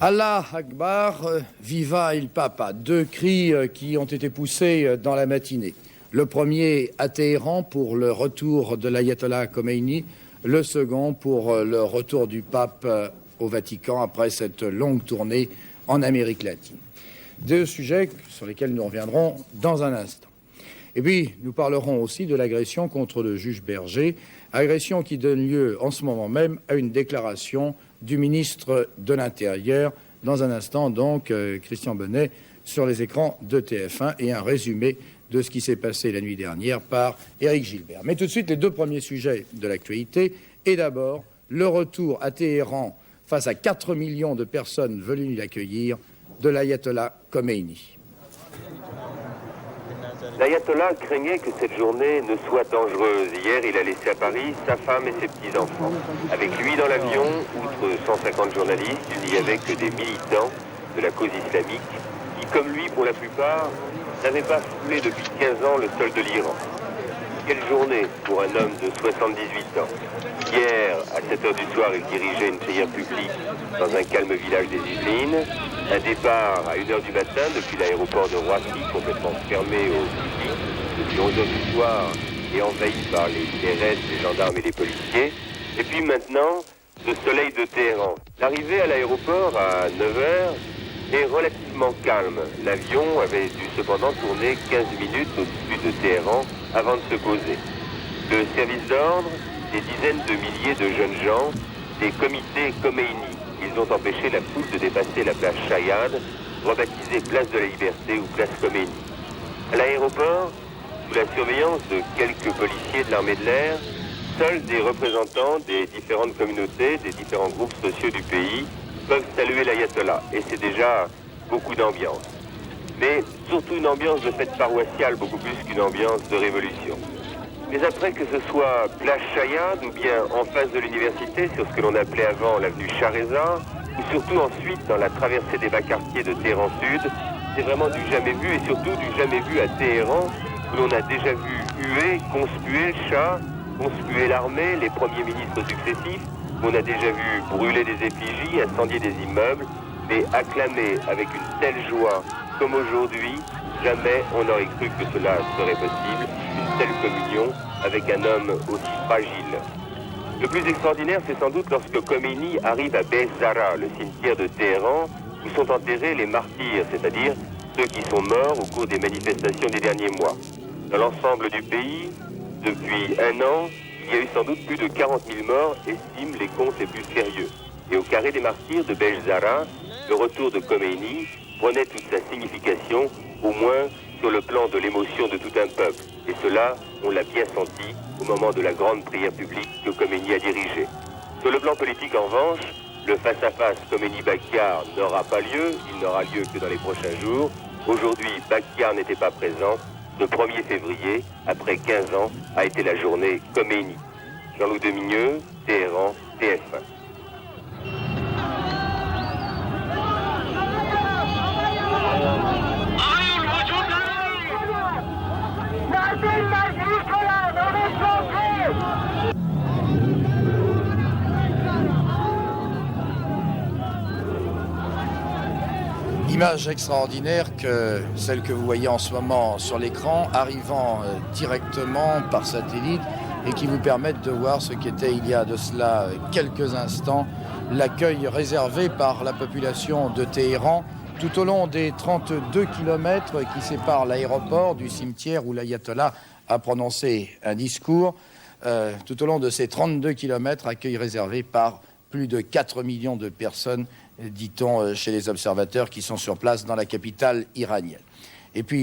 Allah Akbar, viva il Papa. Deux cris qui ont été poussés dans la matinée. Le premier à Téhéran pour le retour de l'ayatollah Khomeini, le second pour le retour du pape au Vatican après cette longue tournée en Amérique latine. Deux sujets sur lesquels nous reviendrons dans un instant. Et puis, nous parlerons aussi de l'agression contre le juge Berger, agression qui donne lieu en ce moment même à une déclaration du ministre de l'Intérieur. Dans un instant, donc, Christian Bonnet sur les écrans de TF1 et un résumé de ce qui s'est passé la nuit dernière par Éric Gilbert. Mais tout de suite, les deux premiers sujets de l'actualité. Et d'abord, le retour à Téhéran face à 4 millions de personnes venues l'accueillir de l'ayatollah Khomeini. L'ayatollah craignait que cette journée ne soit dangereuse. Hier, il a laissé à Paris sa femme et ses petits-enfants. Avec lui dans l'avion, outre 150 journalistes, il n'y avait que des militants de la cause islamique qui, comme lui pour la plupart, n'avaient pas foulé depuis 15 ans le sol de l'Iran. Quelle journée pour un homme de 78 ans. Hier, à 7h du soir, il dirigeait une prière publique dans un calme village des Yvelines. Un départ à 1h du matin depuis l'aéroport de Roissy, complètement fermé au public, depuis 11h du soir et envahi par les CRS, les gendarmes et les policiers. Et puis maintenant, ce soleil de Téhéran. L'arrivée à l'aéroport à 9h est relativement calme. L'avion avait dû cependant tourner 15 minutes au-dessus de Téhéran avant de se poser. Le service d'ordre, des dizaines de milliers de jeunes gens, des comités Khomeini. Ils ont empêché la foule de dépasser la place Chayad, rebaptisée place de la Liberté ou place Khomeini. À l'aéroport, sous la surveillance de quelques policiers de l'armée de l'air, seuls des représentants des différentes communautés, des différents groupes sociaux du pays peuvent saluer l'ayatollah. Et c'est déjà beaucoup d'ambiance. Mais surtout une ambiance de fête paroissiale, beaucoup plus qu'une ambiance de révolution. Mais après, que ce soit place Chayad ou bien en face de l'université, sur ce que l'on appelait avant l'avenue Chareza, ou surtout ensuite dans la traversée des bas quartiers de Téhéran Sud, c'est vraiment du jamais vu, et surtout du jamais vu à Téhéran, où l'on a déjà vu huer, conspuer le Shah, conspuer l'armée, les premiers ministres successifs, où on a déjà vu brûler des effigies, incendier des immeubles, mais acclamer avec une telle joie comme aujourd'hui, jamais on n'aurait cru que cela serait possible, une telle communion avec un homme aussi fragile. Le plus extraordinaire, c'est sans doute lorsque Khomeini arrive à Beth Zahra, le cimetière de Téhéran, où sont enterrés les martyrs, c'est-à-dire ceux qui sont morts au cours des manifestations des derniers mois. Dans l'ensemble du pays, depuis un an, il y a eu sans doute plus de 40 000 morts, estiment les comptes les plus sérieux. Et au carré des martyrs de Beth Zahra, le retour de Khomeini prenait toute sa signification, au moins sur le plan de l'émotion de tout un peuple. Et cela, on l'a bien senti au moment de la grande prière publique que Khomeini a dirigée. Sur le plan politique, en revanche, le face-à-face Khomeini-Bakiar n'aura pas lieu, il n'aura lieu que dans les prochains jours. Aujourd'hui, Bakiar n'était pas présent. Le 1er février, après 15 ans, a été la journée Khomeini. Jean-Loup Demigneux, Téhéran, TF1. Image extraordinaire que celle que vous voyez en ce moment sur l'écran, arrivant directement par satellite et qui vous permettent de voir ce qu'était il y a de cela quelques instants l'accueil réservé par la population de Téhéran tout au long des 32 kilomètres qui séparent l'aéroport du cimetière où l'ayatollah a prononcé un discours. Tout au long de ces 32 kilomètres, accueil réservé par plus de 4 millions de personnes, dit-on chez les observateurs qui sont sur place dans la capitale iranienne. Et puis